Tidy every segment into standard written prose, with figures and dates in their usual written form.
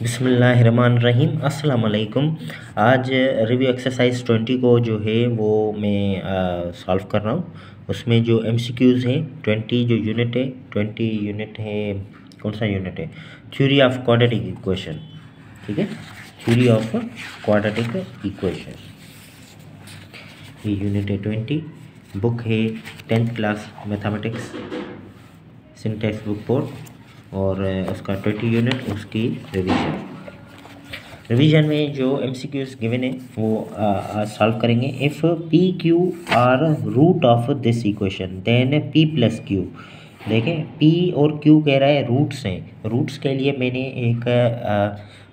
बिस्मिल्लाहिर्रहमानिर्रहीम अस्सलाम वालेकुम। आज रिव्यू एक्सरसाइज 20 को जो है वो मैं सॉल्व कर रहा हूँ। उसमें जो एमसीक्यूज़ हैं 20 जो यूनिट है 20 यूनिट है। कौन सा यूनिट है? Theory of quadratic equation. ठीक है, थ्योरी ऑफ क्वाड्रेटिक इक्वेशन, ये यूनिट है 20। बुक है 10th class mathematics syntax book board और उसका 20 यूनिट उसकी रिवीजन में जो एमसीक्यूज गिवन है वो सॉल्व करेंगे। If p q are root of this equation then p plus q. देखें, पी और क्यू कह रहा है रूट्स हैं। रूट्स के लिए मैंने एक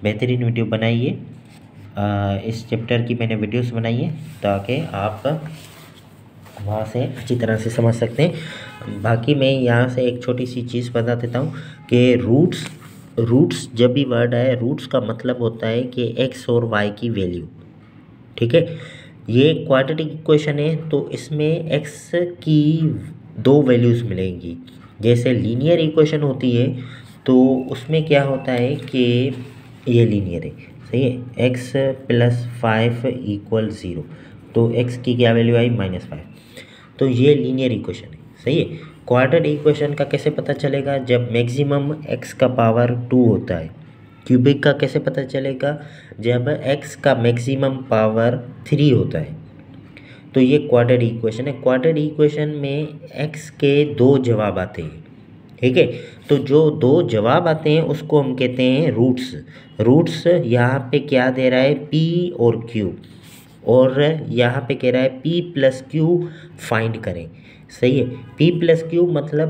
बेहतरीन वीडियो बनाई है, इस चैप्टर की मैंने वीडियोस बनाई है ताकि आप वहाँ से अच्छी तरह से समझ सकते हैं। बाकी मैं यहाँ से एक छोटी सी चीज़ बता देता हूँ कि रूट्स जब भी वर्ड आए, रूट्स का मतलब होता है कि एक्स और वाई की वैल्यू। ठीक है, ये क्वाड्रेटिक इक्वेशन है तो इसमें एक्स की दो वैल्यूज़ मिलेंगी। जैसे लीनियर इक्वेशन होती है तो उसमें क्या होता है कि ये लीनियर है, सही है, एक्स प्लस 5 = 0, तो एक्स की क्या वैल्यू आई -5। तो ये लीनियर इक्वेशन है, सही है। क्वाड्रेटिक इक्वेशन का कैसे पता चलेगा? जब मैक्सिमम एक्स का पावर 2 होता है। क्यूबिक का कैसे पता चलेगा? जब एक्स का मैक्सिमम पावर 3 होता है। तो ये क्वाड्रेटिक इक्वेशन है। क्वाड्रेटिक इक्वेशन में एक्स के दो जवाब आते हैं। ठीक है, तो जो दो जवाब आते हैं उसको हम कहते हैं रूट्स। रूट्स यहाँ पे क्या दे रहा है? पी और क्यू, और यहाँ पे कह रहा है p प्लस क्यू फाइंड करें। सही है, p प्लस क्यू मतलब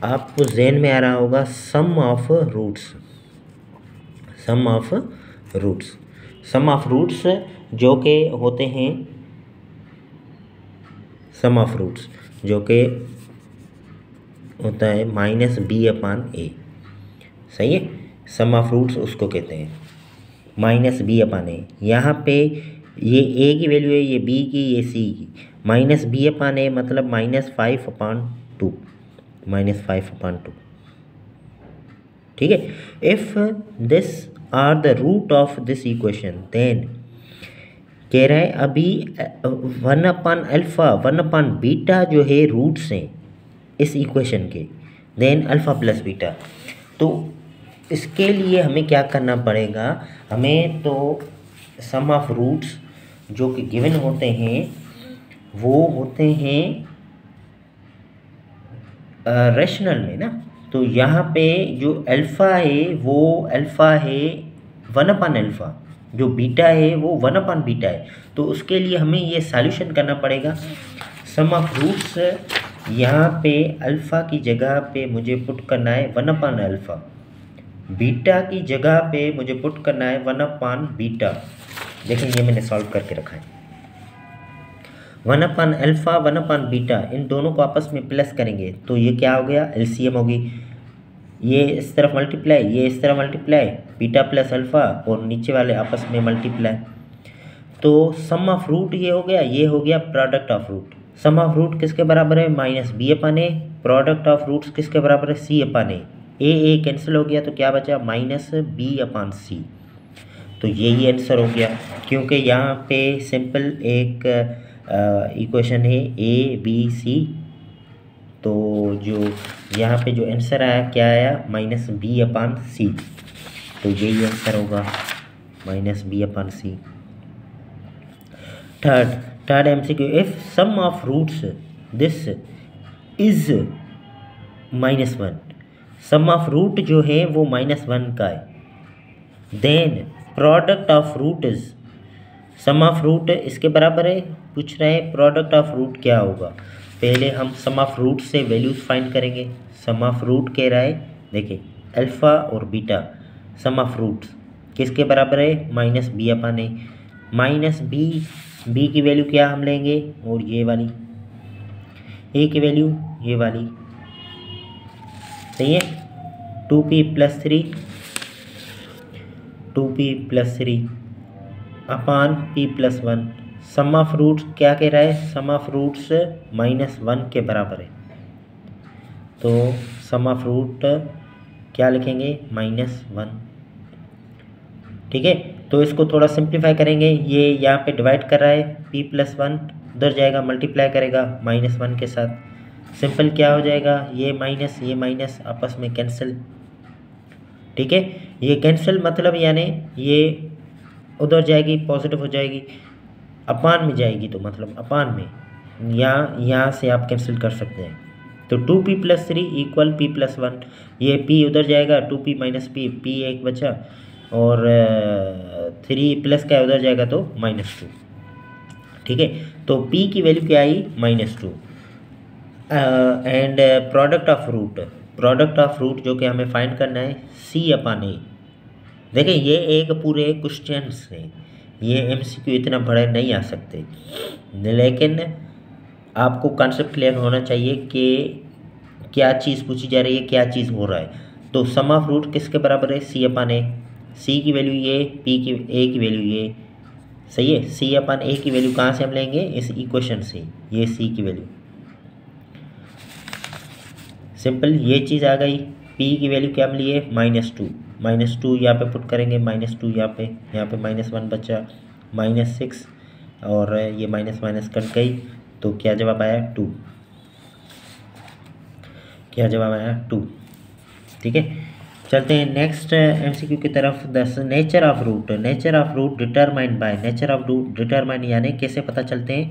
आपको जहन में आ रहा होगा sum of roots. Sum of roots, sum of roots जो के होते हैं, सम ऑफ रूट्स जो के होता है -b/a। सही है, सम ऑफ रूट्स उसको कहते हैं -b/a। यहाँ पे ये a की वैल्यू है, ये b की, ये c की। -b/a मतलब -5/2, -5/2। ठीक है, if this are the root of this equation then कह रहा है अभी 1/α 1/β जो है रूट्स हैं इस इक्वेशन के, देन अल्फ़ा प्लस बीटा। तो इसके लिए हमें क्या करना पड़ेगा? हमें तो सम ऑफ रूट्स जो कि गिवन होते हैं वो होते हैं रेशनल में ना। तो यहाँ पे जो अल्फ़ा है वो अल्फ़ा है 1/α, जो बीटा है वो 1/β है। तो उसके लिए हमें ये सॉल्यूशन करना पड़ेगा। सम ऑफ रूट्स यहाँ पे अल्फ़ा की जगह पे मुझे पुट करना है 1/α, बीटा की जगह पे मुझे पुट करना है 1/β। देखें, ये मैंने सॉल्व करके रखा है। 1/α 1/β, इन दोनों को आपस में प्लस करेंगे तो ये क्या हो गया? एलसीएम होगी। ये इस तरफ मल्टीप्लाई, ये इस तरफ मल्टीप्लाई, बीटा प्लस अल्फ़ा और नीचे वाले आपस में मल्टीप्लाई। तो सम ऑफ रूट ये हो गया, ये हो गया product of root. Sum of root किसके बराबर है? -b/a। प्रोडक्ट ऑफ रूट्स किसके बराबर है? c/a। ए कैंसिल हो गया तो क्या बचा? -b/c। तो यही आंसर हो गया, क्योंकि यहाँ पे सिंपल एक इक्वेशन है a b c। तो जो यहाँ पे जो आंसर आया क्या आया? -b/c। तो यही आंसर होगा, -b/c। Third MCQ, if sum of roots this is -1। Sum of root जो है वो -1 का है, then product of root is, sum of root इसके बराबर है। पूछ रहे हैं प्रोडक्ट ऑफ रूट क्या होगा। पहले हम सम ऑफ रूट से वैल्यूज फाइंड करेंगे। सम ऑफ रूट कह रहा है, देखिए अल्फ़ा और बीटा, सम ऑफ रूट किसके बराबर है? -b/a। -b की वैल्यू क्या हम लेंगे? और ये वाली a की वैल्यू ये वाली, सही है, 2p + 3 upon p + 1। Sum of roots क्या कह रहा है? सम ऑफ रूट्स -1 के बराबर है। तो सम ऑफ रूट क्या लिखेंगे? -1। ठीक है, तो इसको थोड़ा सिंप्लीफाई करेंगे। ये यहाँ पे डिवाइड कर रहा है, p+1 उधर जाएगा, मल्टीप्लाई करेगा -1 के साथ। सिंपल क्या हो जाएगा, ये माइनस आपस में कैंसिल। ठीक है, ये कैंसिल मतलब यानी ये उधर जाएगी, पॉजिटिव हो जाएगी, अपान में जाएगी, तो मतलब अपान में यहाँ से आप कैंसिल कर सकते हैं। तो 2p+3 इक्वल p+1, ये p उधर जाएगा, 2p - p एक बचा, और 3 प्लस का उधर जाएगा तो -2। ठीक है, तो p की वैल्यू क्या आई, -2। एंड प्रोडक्ट ऑफ रूट जो कि हमें फाइंड करना है c/a। देखिए ये एक पूरे क्वेश्चन से, ये MCQ इतना बड़े नहीं आ सकते, लेकिन आपको कॉन्सेप्ट क्लियर होना चाहिए कि क्या चीज़ पूछी जा रही है, क्या चीज़ हो रहा है। तो सम ऑफ रूट किसके बराबर है, c/a। c की वैल्यू ये, a की वैल्यू ये, सही है। c/a की वैल्यू कहाँ से हम लेंगे, इस इक्वेशन से, ये c की वैल्यू। सिंपल ये चीज़ आ गई। p की वैल्यू क्या मिली है, -2 यहाँ पे पुट करेंगे, -2 यहाँ पे -1 बचा, -6, और ये माइनस कट गई, तो क्या जवाब आया, 2। क्या जवाब आया, 2। ठीक है, चलते हैं नेक्स्ट MCQ की तरफ। Nature of root determined by, nature of root determined यानी कैसे पता चलते हैं,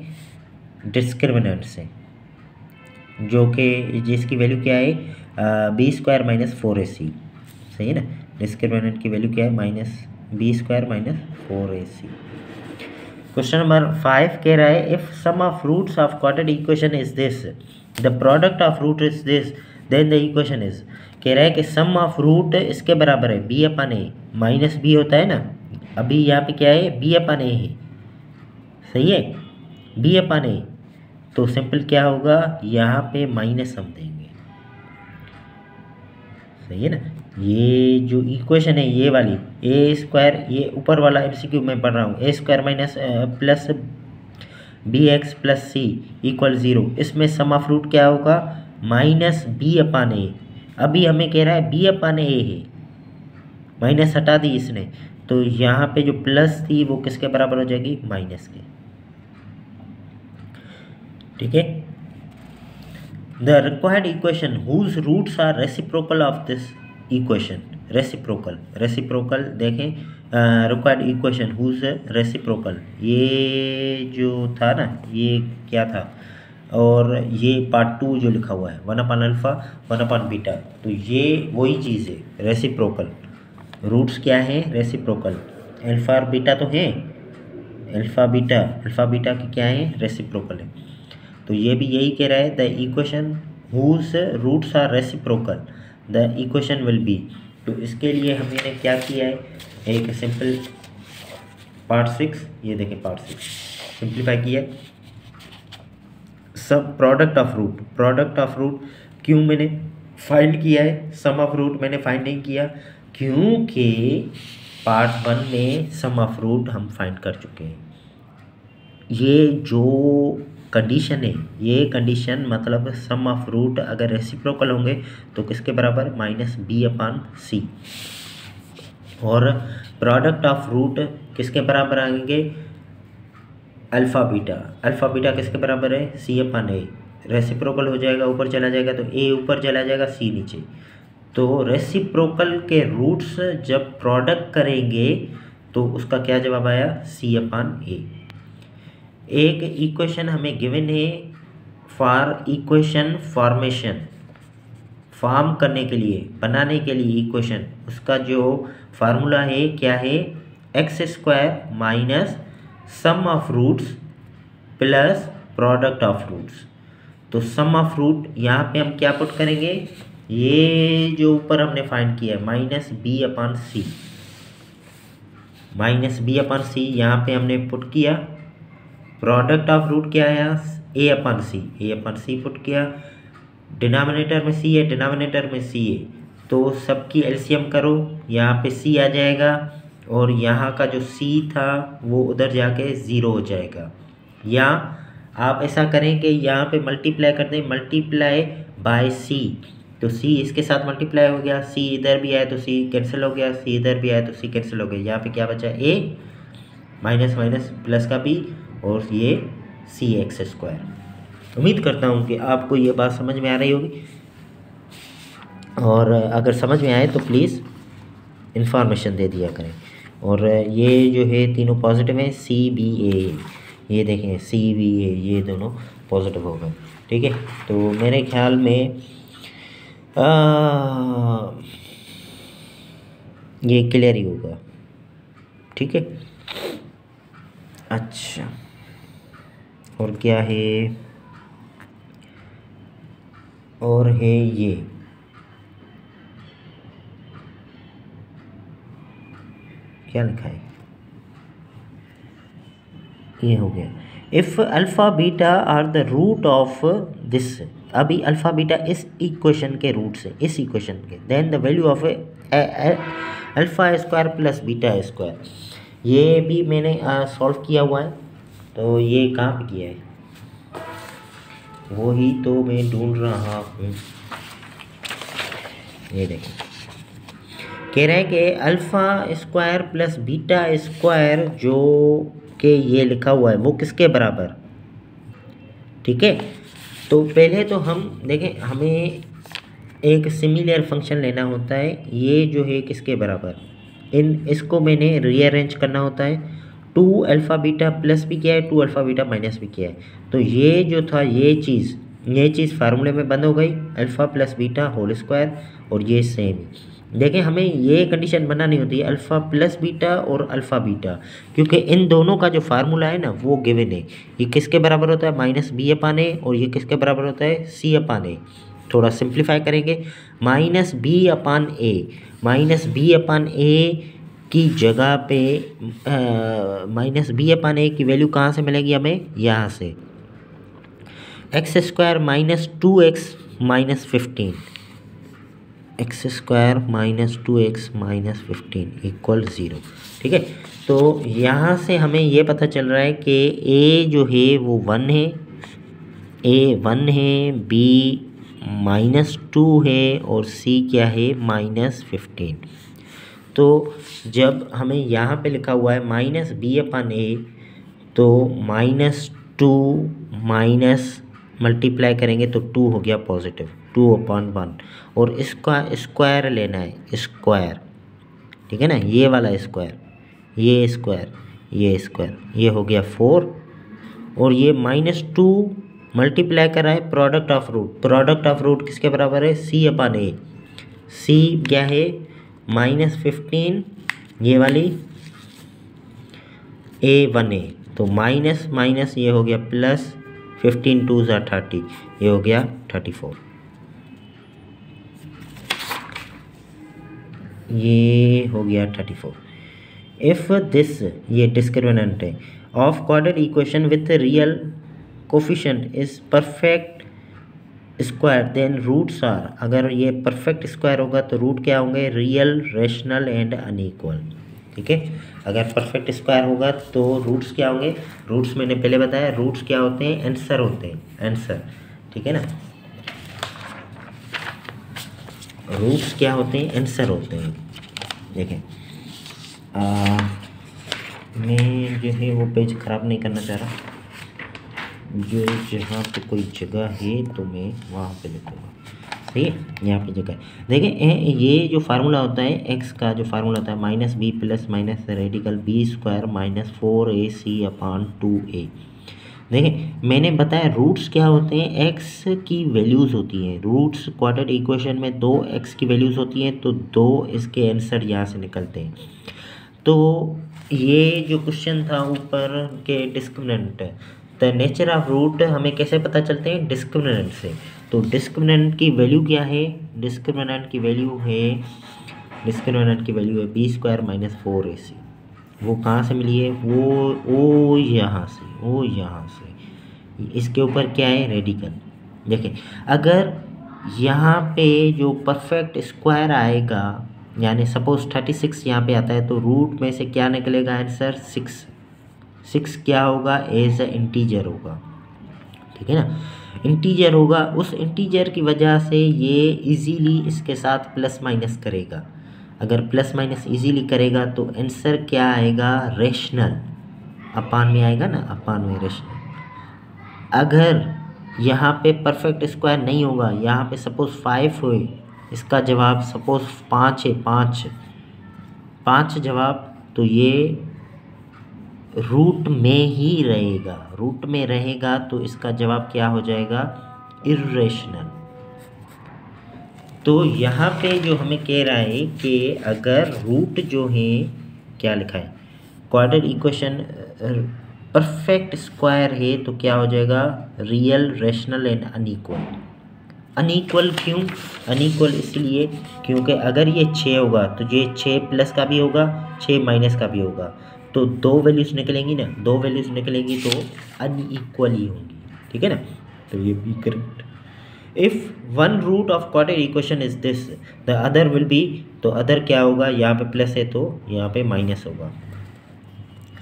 डिस्क्रिमिनेंट से, जो कि जिसकी वैल्यू क्या है, b² - 4ac। सही है ना, डिस्क्रिमिनेंट की वैल्यू क्या है, -b² - 4ac। क्वेश्चन नंबर 5 कह रहा है, if sum of roots of quadratic equation is this, the product of root is this, then the equation is. कह रहा है कि सम ऑफ रूट इसके बराबर है b/a, -b होता है ना, अभी यहाँ पे क्या है, b/a है, सही है, b/a। तो सिंपल क्या होगा, यहाँ पे माइनस हम देंगे, सही है ना। ये जो इक्वेशन है ये वाली a², ये ऊपर वाला MCQ में पढ़ रहा हूँ, a² प्लस bx + c = 0। इसमें सम ऑफ रूट क्या होगा, -b/a। अभी हमें कह रहा है b/a है, माइनस हटा दी इसने, तो यहाँ पे जो प्लस थी वो किसके बराबर हो जाएगी, माइनस के। ठीक है, the required equation whose roots are reciprocal of this equation. Reciprocal देखें, रिक्वायर्ड इक्वेशन हुज रेसिप्रोकल, ये जो था ना, ये क्या था, और ये पार्ट 2 जो लिखा हुआ है 1/α 1/β, तो ये वही चीज़ है, रेसिप्रोकल। रूट्स क्या है, रेसिप्रोकल, अल्फा और बीटा तो है, अल्फा बीटा की क्या है, रेसिप्रोकल है। तो ये भी यही कह रहा है, the equation whose roots are reciprocal, the equation will be. तो इसके लिए हमने क्या किया है, एक सिंपल पार्ट 6, ये देखें पार्ट 6 सिंप्लीफाई किया है। सब प्रोडक्ट ऑफ रूट क्यों मैंने फाइंड किया है, सम ऑफ रूट मैंने फाइंड नहीं किया, क्योंकि पार्ट 1 में सम ऑफ रूट हम फाइंड कर चुके हैं। ये जो कंडीशन है, ये कंडीशन मतलब सम ऑफ रूट अगर रेसिप्रोकल होंगे तो किसके बराबर, -b/c, और प्रोडक्ट ऑफ रूट किसके बराबर आएंगे, अल्फा बीटा किसके बराबर है, c/a। रेसिप्रोकल हो जाएगा, ऊपर चला जाएगा तो a ऊपर चला जाएगा, c नीचे। तो रेसिप्रोकल के रूट्स जब प्रोडक्ट करेंगे तो उसका क्या जवाब आया, c/a। एक इक्वेशन हमें गिवन है फॉर इक्वेशन फॉर्मेशन, फॉर्म करने के लिए, बनाने के लिए इक्वेशन, उसका जो फार्मूला है क्या है, x² - sum of roots plus product of roots. तो सम ऑफ रूट यहाँ पे हम क्या पुट करेंगे, ये जो ऊपर हमने फाइंड किया है -b/c यहाँ पे हमने पुट किया। प्रोडक्ट ऑफ रूट क्या आया, a/c पुट किया। डिनोमिनेटर में c है, डिनोमिनेटर में c है, तो सबकी एलसीएम करो, यहाँ पे c आ जाएगा, और यहाँ का जो c था वो उधर जाके 0 हो जाएगा। या आप ऐसा करें कि यहाँ पे मल्टीप्लाई कर दें, मल्टीप्लाई बाय c, तो सी इसके साथ मल्टीप्लाई हो गया, सी इधर भी आया तो सी कैंसिल हो गया, सी इधर भी आया तो सी कैंसिल हो गया। यहाँ पे क्या बचा, ए माइनस माइनस प्लस का बी और ये सी एक्स स्क्वायर। उम्मीद करता हूँ कि आपको ये बात समझ में आ रही होगी, और अगर समझ में आए तो प्लीज़ इन्फॉर्मेशन दे दिया करें। और ये जो है तीनों पॉजिटिव हैं, सी बी ए, ये देखें सी बी ए ये दोनों पॉजिटिव हो गए। ठीक है, तो मेरे ख्याल में ये क्लियर ही होगा। ठीक है, अच्छा और क्या है, और है ये क्या लिखा है, ये हो गया। If alpha beta are the root of this, अभी अल्फ़ा बीटा इस इक्वेशन के रूट से, इस इक्वेशन के, then the value of alpha square plus beta square, ये भी मैंने सॉल्व किया हुआ है। तो ये कहाँ पे किया है, वो ही तो मैं ढूंढ रहा हूँ। ये देखें, कह रहे हैं कि alpha square plus beta square जो कि ये लिखा हुआ है वो किसके बराबर। ठीक है, तो पहले तो हम देखें, हमें एक सिमिलर फंक्शन लेना होता है, ये जो है किसके बराबर, इसको मैंने रीअरेंज करना होता है। 2 अल्फ़ा बीटा प्लस भी किया है, 2 अल्फ़ा बीटा माइनस भी किया है, तो ये जो था ये चीज़ फार्मूले में बंद हो गई, alpha plus beta whole square, और ये सेम। देखें, हमें ये कंडीशन बनानी होती है अल्फ़ा प्लस बीटा और अल्फ़ा बीटा, क्योंकि इन दोनों का जो फार्मूला है ना वो गिवन है। ये किसके बराबर होता है, माइनस बी अपान ए, और ये किसके बराबर होता है, सी अपान ए। थोड़ा सिंप्लीफाई करेंगे, माइनस बी अपान ए, माइनस बी अपान ए की जगह पे माइनस बी अपान ए की वैल्यू कहाँ से मिलेगी हमें, यहाँ से, x square minus 2x minus 15, x square minus 2x minus 15 equal 0। ठीक है, तो यहाँ से हमें ये पता चल रहा है कि a जो है वो 1 है, a 1 है, b माइनस 2 है, और c क्या है, माइनस 15। तो जब हमें यहाँ पे लिखा हुआ है माइनस बी अपान ए, तो माइनस 2 माइनस मल्टीप्लाई करेंगे तो 2 हो गया पॉजिटिव, 2/1, और इसका स्क्वायर लेना है, स्क्वायर। ठीक है ना, ये वाला स्क्वायर, ये स्क्वायर, ये स्क्वायर, ये हो गया 4, और ये माइनस 2 मल्टीप्लाई कर रहा है product of root, product of root किसके बराबर है, सी अपान ए, सी क्या है, माइनस 15, ये वाली a1 है, तो माइनस माइनस ये हो गया प्लस, 15 2 ज़ा 30, ये हो गया 34, ये हो गया 34। इफ़ दिस, ये डिस्क्रिमिनेंट है, of quadratic equation with real coefficient is perfect square, then roots are, अगर ये परफेक्ट स्क्वायर होगा तो रूट क्या होंगे, रियल, रैशनल एंड अनइक्वल। ठीक है, अगर परफेक्ट स्क्वायर होगा तो रूट्स क्या होंगे, रूट्स मैंने पहले बताया, रूट्स क्या होते हैं, आंसर होते हैं, आंसर। ठीक है ना, रूट्स क्या होते हैं, आंसर होते हैं। देखें, मैं जो है वो पेज ख़राब नहीं करना चाह रहा, जो जहाँ पे कोई जगह है तो मैं वहाँ पे लिखूँगा। सही है, यहाँ पे जगह है। देखें, ये जो फार्मूला होता है एक्स का, जो फार्मूला होता है minus B plus minus radical B square minus 4ac upon 2a। देखें, मैंने बताया रूट्स क्या होते हैं, एक्स की वैल्यूज़ होती हैं, रूट्स क्वाड्रेटिक इक्वेशन में 2 एक्स की वैल्यूज़ होती हैं, तो 2 इसके आंसर यहाँ से निकलते हैं। तो ये जो क्वेश्चन था ऊपर के discriminant, the nature of root हमें कैसे पता चलते हैं, डिस्क्रिमिनेंट से। तो डिस्क्रिमिनेंट की वैल्यू क्या है, डिस्क्रिमिनेंट की वैल्यू है बी स्क्वायर माइनस 4ac। वो कहाँ से मिली है, वो यहाँ से, इसके ऊपर क्या है, रेडिकल। देखिए, अगर यहाँ पे जो परफेक्ट स्क्वायर आएगा, यानी सपोज 36 यहाँ पे आता है, तो रूट में से क्या निकलेगा आंसर, 6 क्या होगा, एज अ इंटीजर होगा। ठीक है ना, इंटीजर होगा, उस इंटीजर की वजह से ये इजीली इसके साथ प्लस माइनस करेगा। अगर प्लस माइनस इजीली करेगा तो आंसर क्या आएगा, रेशनल, अपान में आएगा ना, अपान में रेशनल। अगर यहाँ पे परफेक्ट स्क्वायर नहीं होगा, यहाँ पे सपोज 5 हो, इसका जवाब सपोज 5 है, 5 जवाब, तो ये रूट में ही रहेगा, रूट में रहेगा तो इसका जवाब क्या हो जाएगा, इर्रेशनल। तो यहाँ पे जो हमें कह रहा है कि अगर रूट जो है, क्या लिखा है, क्वाड्रेटिक इक्वेशन परफेक्ट स्क्वायर है तो क्या हो जाएगा, real, rational and unequal. Unequal क्यों, अनइक्वल इसलिए क्योंकि अगर ये 6 होगा तो ये 6 प्लस का भी होगा, 6 माइनस का भी होगा, तो 2 वैल्यूज निकलेंगी ना, 2 वैल्यूज निकलेंगी तो अनइक्वल ही होंगी, ठीक है ना। तो ये भी correct. If one root of quadratic equation is this the other will be, तो अदर क्या होगा, यहाँ पे प्लस है तो यहाँ पे माइनस होगा,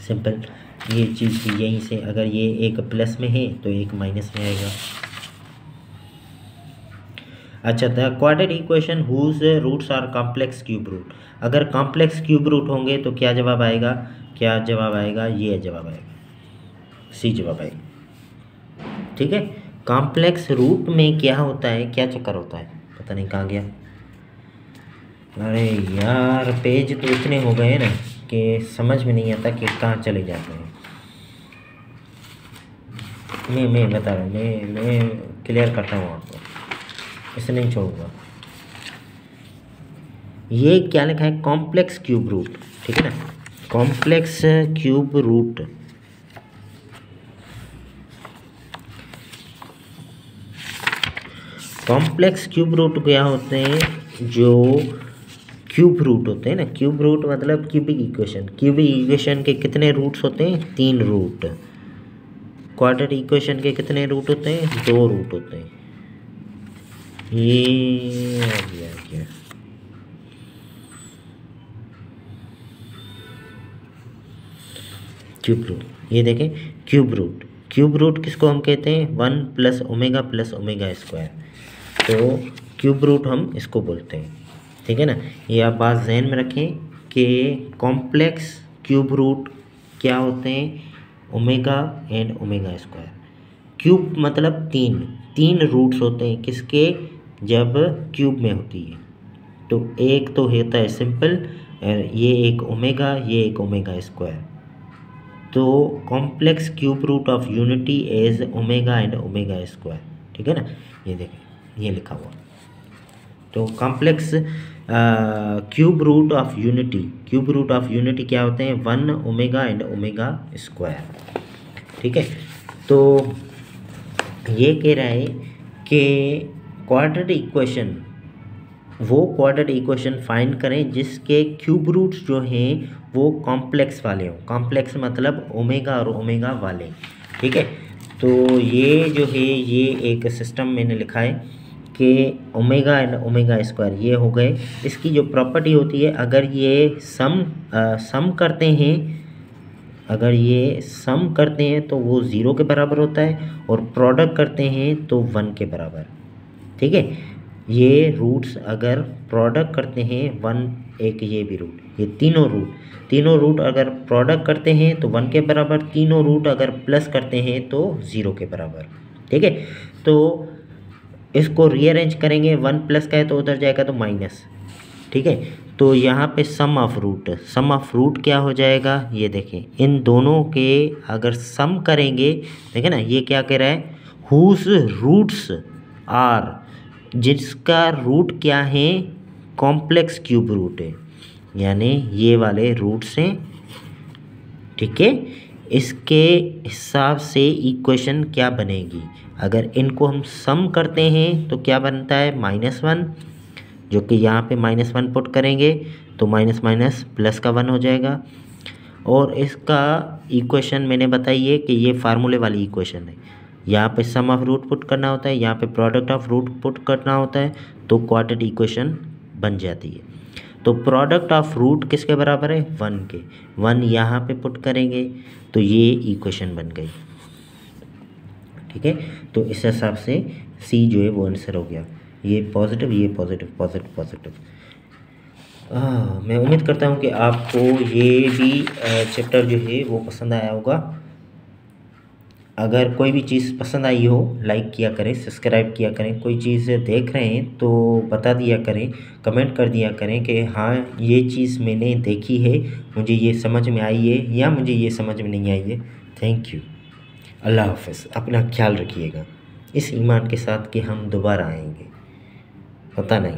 सिंपल। ये चीज़ भी यहीं से, अगर ये एक प्लस में है तो एक माइनस में आएगा। अच्छा, the quadratic equation whose roots are complex cube root, अगर कॉम्प्लेक्स क्यूब रूट होंगे तो क्या जवाब आएगा, क्या जवाब आएगा, ये जवाब आएगा, सी जवाब आएगा, ठीक है। कॉम्प्लेक्स रूट में क्या होता है, क्या चक्कर होता है, पता नहीं कहाँ गया। अरे यार पेज तो इतने हो गए ना कि समझ में नहीं आता कि कहाँ चले जाते हैं। मैं बता रहा हूँ, मैं क्लियर करता हूँ आपको, इसे नहीं छोड़ूंगा। ये क्या लिखा है, कॉम्प्लेक्स क्यूब रूट, ठीक है ना, complex cube root. Complex cube root क्या होते हैं, जो क्यूब रूट होते हैं ना, क्यूब रूट मतलब क्यूबिक इक्वेशन, क्यूबिक इक्वेशन के कितने रूट्स होते हैं, 3 रूट। क्वाड्रेटिक इक्वेशन के कितने रूट होते हैं, 2 रूट होते हैं। ये आ गया क्या, क्यूब रूट, ये देखें क्यूब रूट, क्यूब रूट किसको हम कहते हैं, 1 + ओमेगा स्क्वायर, तो क्यूब रूट हम इसको बोलते हैं, ठीक है ना। ये आप बात ध्यान में रखें कि कॉम्प्लेक्स क्यूब रूट क्या होते हैं, omega and omega square. Cube मतलब 3 रूट्स होते हैं किसके, जब क्यूब में होती है, तो एक तो होता है सिंपल, ये एक ओमेगा, ये एक ओमेगा स्क्वायर, तो complex cube root of unity as omega and omega square, ठीक है ना। ये देखें, ये लिखा हुआ, तो complex cube root of unity, cube root of unity क्या होते हैं, 1 ओमेगा एंड ओमेगा स्क्वायर, ठीक है। तो ये कह रहा है कि क्वाड्रेटिक इक्वेशन, वो क्वाड्रेटिक इक्वेशन फाइंड करें जिसके क्यूब रूट्स जो हैं वो कॉम्प्लेक्स वाले हों, कॉम्प्लेक्स मतलब ओमेगा और ओमेगा वाले, ठीक है। तो ये जो है, ये एक सिस्टम मैंने लिखा है कि ओमेगा एंड ओमेगा स्क्वायर ये हो गए। इसकी जो प्रॉपर्टी होती है, अगर ये सम करते हैं, अगर ये सम करते हैं तो वो 0 के बराबर होता है, और प्रोडक्ट करते हैं तो 1 के बराबर, ठीक है। ये रूट्स अगर प्रोडक्ट करते हैं 1, एक ये भी रूट, ये तीनों रूट अगर प्रोडक्ट करते हैं तो 1 के बराबर, तीनों रूट अगर प्लस करते हैं तो 0 के बराबर, ठीक है। तो इसको रीअरेंज करेंगे, 1 प्लस का है तो उधर जाएगा तो माइनस, ठीक है। तो यहाँ पे सम ऑफ रूट क्या हो जाएगा, ये देखें, इन दोनों के अगर सम करेंगे, देखें ना, ये क्या कह रहा है, हुज रूट्स आर, जिसका रूट क्या है, कॉम्प्लेक्स क्यूब रूट है, यानी ये वाले रूट्स हैं, ठीक है। इसके हिसाब से इक्वेशन क्या बनेगी, अगर इनको हम सम करते हैं तो क्या बनता है, -1, जो कि यहाँ पे -1 पुट करेंगे तो माइनस माइनस प्लस का 1 हो जाएगा। और इसका इक्वेशन मैंने बताई है कि ये फार्मूले वाली इक्वेशन है, यहाँ पे सम ऑफ रूट पुट करना होता है, यहाँ पे प्रोडक्ट ऑफ रूट पुट करना होता है, तो क्वाड्रेटिक इक्वेशन बन जाती है। तो प्रोडक्ट ऑफ रूट किसके बराबर है, 1 के, 1 यहाँ पे पुट करेंगे तो ये इक्वेशन बन गई, ठीक है, तो इस हिसाब से सी जो है वो आंसर हो गया। ये पॉजिटिव, ये पॉजिटिव, पॉजिटिव, पॉजिटिव। मैं उम्मीद करता हूँ कि आपको ये भी चैप्टर जो है वो पसंद आया होगा। अगर कोई भी चीज़ पसंद आई हो लाइक किया करें, सब्सक्राइब किया करें। कोई चीज़ देख रहे हैं तो बता दिया करें, कमेंट कर दिया करें कि हाँ ये चीज़ मैंने देखी है, मुझे ये समझ में आई है या मुझे ये समझ में नहीं आई है। Thank you. अल्लाह हाफ़िज़। अपना ख्याल रखिएगा इस ईमान के साथ कि हम दोबारा आएंगे, पता नहीं।